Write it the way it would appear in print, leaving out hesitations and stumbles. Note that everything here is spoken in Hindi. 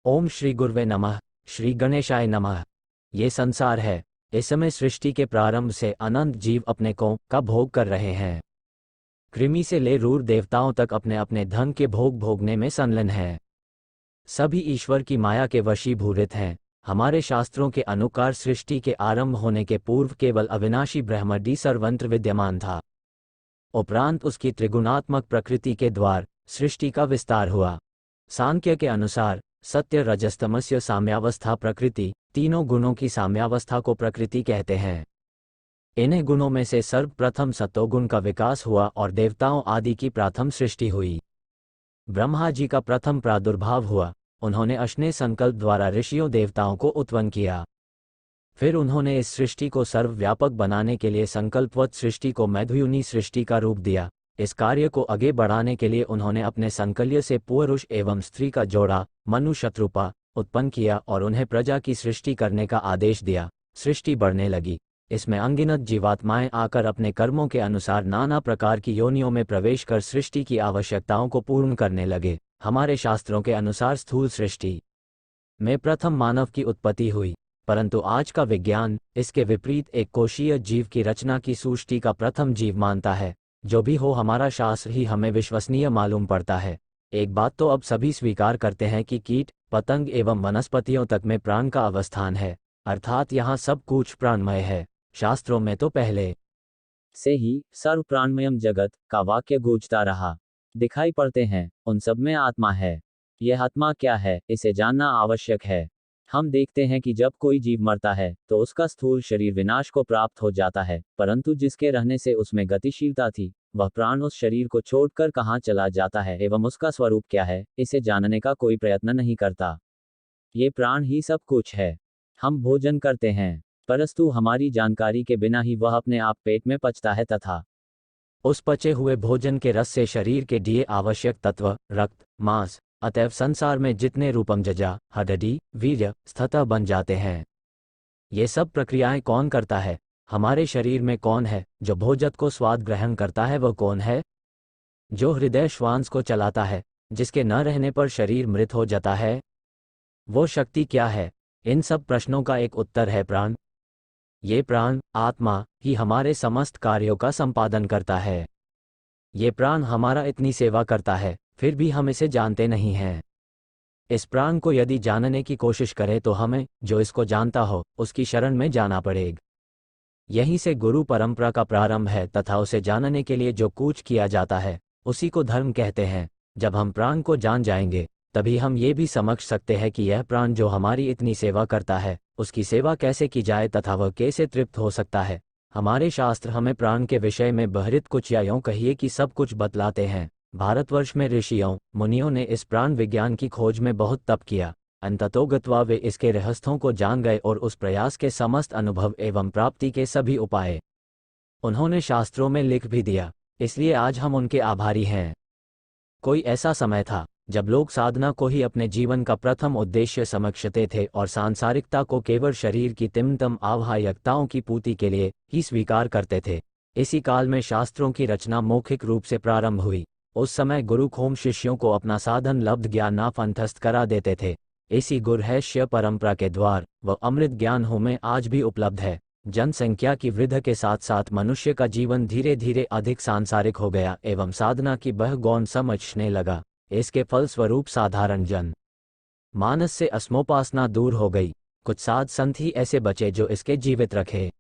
ओम श्री गुरुवे नमः। श्री गणेशाय नमः। ये संसार है। इस समय सृष्टि के प्रारंभ से अनंत जीव अपने को का भोग कर रहे हैं। कृमि से ले रूर देवताओं तक अपने अपने धन के भोग भोगने में संलग्न हैं। सभी ईश्वर की माया के वशीभूत हैं। हमारे शास्त्रों के अनुसार सृष्टि के आरंभ होने के पूर्व केवल अविनाशी ब्रह्मडी सर्वत्र विद्यमान था। उपरांत उसकी त्रिगुणात्मक प्रकृति के द्वार सृष्टि का विस्तार हुआ। सांख्य के अनुसार सत्य रजस्तमस्य साम्यावस्था प्रकृति तीनों गुणों की साम्यावस्था को प्रकृति कहते हैं। इन्हीं गुणों में से सर्वप्रथम सत्वगुण का विकास हुआ और देवताओं आदि की प्रथम सृष्टि हुई। ब्रह्मा जी का प्रथम प्रादुर्भाव हुआ। उन्होंने अशने संकल्प द्वारा ऋषियों देवताओं को उत्पन्न किया। फिर उन्होंने इस सृष्टि को सर्वव्यापक बनाने के लिए संकल्पवत सृष्टि को मैध्युनी सृष्टि का रूप दिया। इस कार्य को आगे बढ़ाने के लिए उन्होंने अपने संकल्य से पुरुष एवं स्त्री का जोड़ा मनु शत्रुपा उत्पन्न किया और उन्हें प्रजा की सृष्टि करने का आदेश दिया। सृष्टि बढ़ने लगी। इसमें अनगिनत जीवात्माएं आकर अपने कर्मों के अनुसार नाना प्रकार की योनियों में प्रवेश कर सृष्टि की आवश्यकताओं को पूर्ण करने लगे। हमारे शास्त्रों के अनुसार स्थूल सृष्टि में प्रथम मानव की उत्पत्ति हुई, परंतु आज का विज्ञान इसके विपरीत एक कोशीय जीव की रचना की सृष्टि का प्रथम जीव मानता है। जो भी हो, हमारा शास्त्र ही हमें विश्वसनीय मालूम पड़ता है। एक बात तो अब सभी स्वीकार करते हैं कि कीट पतंग एवं वनस्पतियों तक में प्राण का अवस्थान है, अर्थात यहाँ सब कुछ प्राणमय है। शास्त्रों में तो पहले से ही सर्व प्राणमयम जगत का वाक्य गूंजता रहा। दिखाई पड़ते हैं उन सब में आत्मा है। यह आत्मा क्या है, इसे जानना आवश्यक है। हम देखते हैं कि जब कोई जीव मरता है तो उसका स्थूल शरीर विनाश को प्राप्त हो जाता है, परंतु जिसके रहने से उसमें गतिशीलता थी वह प्राण उस शरीर को छोड़कर कहाँ चला जाता है एवं उसका स्वरूप क्या है, इसे जानने का कोई प्रयत्न नहीं करता। ये प्राण ही सब कुछ है। हम भोजन करते हैं, परंतु हमारी जानकारी के बिना ही वह अपने आप पेट में पचता है तथा उस पचे हुए भोजन के रस से शरीर के लिए आवश्यक तत्व रक्त मांस अतएव संसार में जितने रूपम जजा हड्डी वीर्य स्थता बन जाते हैं। ये सब प्रक्रियाएं कौन करता है? हमारे शरीर में कौन है जो भोजन को स्वाद ग्रहण करता है? वह कौन है जो हृदय श्वास को चलाता है, जिसके न रहने पर शरीर मृत हो जाता है? वो शक्ति क्या है? इन सब प्रश्नों का एक उत्तर है प्राण। ये प्राण आत्मा ही हमारे समस्त कार्यों का संपादन करता है। ये प्राण हमारा इतनी सेवा करता है, फिर भी हम इसे जानते नहीं हैं। इस प्राण को यदि जानने की कोशिश करें तो हमें जो इसको जानता हो उसकी शरण में जाना पड़ेगा। यहीं से गुरु परंपरा का प्रारंभ है तथा उसे जानने के लिए जो कूच किया जाता है उसी को धर्म कहते हैं। जब हम प्राण को जान जाएंगे तभी हम ये भी समझ सकते हैं कि यह प्राण जो हमारी इतनी सेवा करता है उसकी सेवा कैसे की जाए तथा वह कैसे तृप्त हो सकता है। हमारे शास्त्र हमें प्राण के विषय में बहरित कुछ या यूं कहिए कि सब कुछ बतलाते हैं। भारतवर्ष में ऋषियों मुनियों ने इस प्राण विज्ञान की खोज में बहुत तप किया। अंततोगत्वा वे इसके रहस्यों को जान गए और उस प्रयास के समस्त अनुभव एवं प्राप्ति के सभी उपाय उन्होंने शास्त्रों में लिख भी दिया। इसलिए आज हम उनके आभारी हैं। कोई ऐसा समय था जब लोग साधना को ही अपने जीवन का प्रथम उद्देश्य समझते थे और सांसारिकता को केवल शरीर की तिम्तम आवश्यकताओं की पूर्ति के लिए ही स्वीकार करते थे। इसी काल में शास्त्रों की रचना मौखिक रूप से प्रारंभ हुई। उस समय गुरु खोम शिष्यों को अपना साधन लब्ध ज्ञान नाफंथस्त करा देते थे। इसी गुरहैष्य परंपरा के द्वार वह अमृत ज्ञान हमें आज भी उपलब्ध है। जनसंख्या की वृद्धि के साथ साथ मनुष्य का जीवन धीरे धीरे अधिक सांसारिक हो गया एवं साधना की बहुगौण समझने लगा। इसके फलस्वरूप साधारण जन मानस से अस्मोपासना दूर हो गई। कुछ साध संत ही ऐसे बचे जो इसके जीवित रखे।